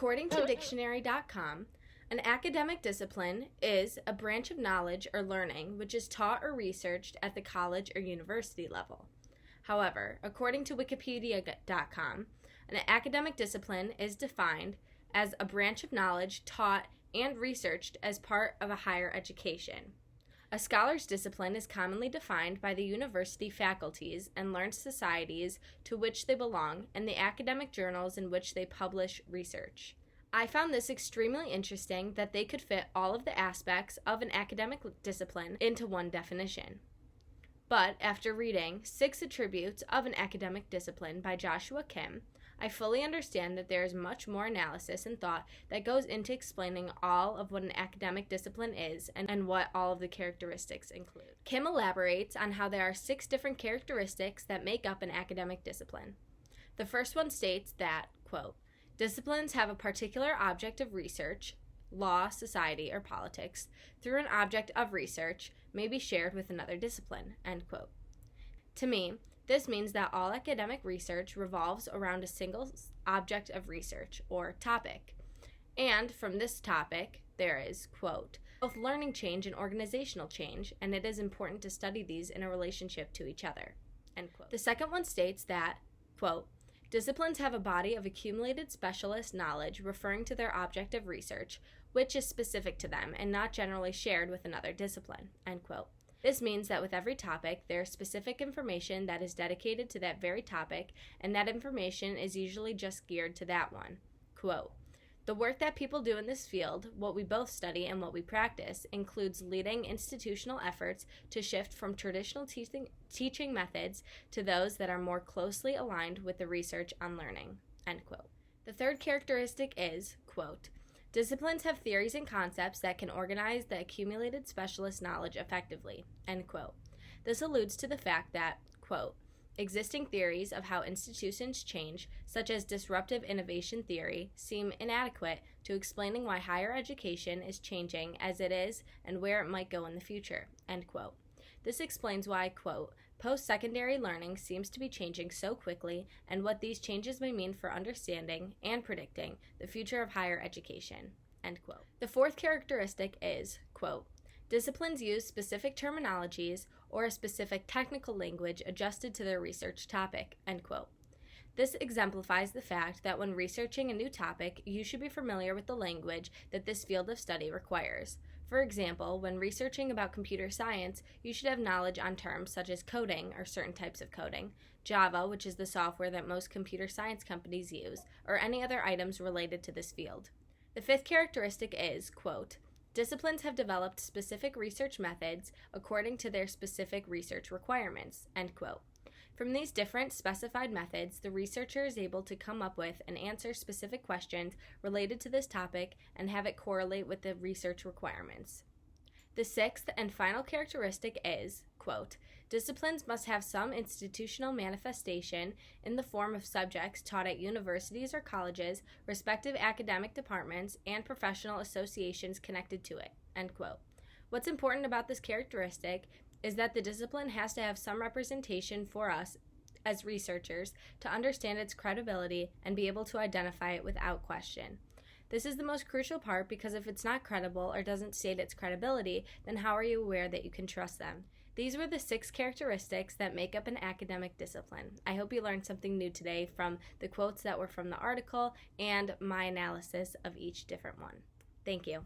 According to dictionary.com, an academic discipline is a branch of knowledge or learning which is taught or researched at the college or university level. However, according to wikipedia.com, an academic discipline is defined as a branch of knowledge taught and researched as part of a higher education. A scholar's discipline is commonly defined by the university faculties and learned societies to which they belong and the academic journals in which they publish research. I found this extremely interesting that they could fit all of the aspects of an academic discipline into one definition. But after reading 6 Attributes of an Academic Discipline by Joshua Kim, I fully understand that there is much more analysis and thought that goes into explaining all of what an academic discipline is and what all of the characteristics include. Kim elaborates on how there are 6 different characteristics that make up an academic discipline. The first one states that, quote, disciplines have a particular object of research, law, society, or politics, through an object of research may be shared with another discipline, end quote. To me, this means that all academic research revolves around a single object of research, or topic. And from this topic, there is, quote, both learning change and organizational change, and it is important to study these in a relationship to each other, end quote. The second one states that, quote, disciplines have a body of accumulated specialist knowledge referring to their object of research, which is specific to them and not generally shared with another discipline, end quote. This means that with every topic, there is specific information that is dedicated to that very topic, and that information is usually just geared to that one. Quote, the work that people do in this field, what we both study and what we practice, includes leading institutional efforts to shift from traditional teaching methods to those that are more closely aligned with the research on learning, end quote. The third characteristic is, quote, disciplines have theories and concepts that can organize the accumulated specialist knowledge effectively, end quote. This alludes to the fact that, quote, existing theories of how institutions change, such as disruptive innovation theory, seem inadequate to explaining why higher education is changing as it is and where it might go in the future, end quote. This explains why, quote, post-secondary learning seems to be changing so quickly and what these changes may mean for understanding and predicting the future of higher education, end quote. The fourth characteristic is, quote, disciplines use specific terminologies or a specific technical language adjusted to their research topic, end quote. This exemplifies the fact that when researching a new topic, you should be familiar with the language that this field of study requires. For example, when researching about computer science, you should have knowledge on terms such as coding or certain types of coding, Java, which is the software that most computer science companies use, or any other items related to this field. The fifth characteristic is, quote, disciplines have developed specific research methods according to their specific research requirements, end quote. From these different specified methods, the researcher is able to come up with and answer specific questions related to this topic and have it correlate with the research requirements. The sixth and final characteristic is, quote, disciplines must have some institutional manifestation in the form of subjects taught at universities or colleges, respective academic departments, and professional associations connected to it, end quote. What's important about this characteristic is that the discipline has to have some representation for us as researchers to understand its credibility and be able to identify it without question. This is the most crucial part because if it's not credible or doesn't state its credibility, then how are you aware that you can trust them? These were the 6 characteristics that make up an academic discipline. I hope you learned something new today from the quotes that were from the article and my analysis of each different one. Thank you.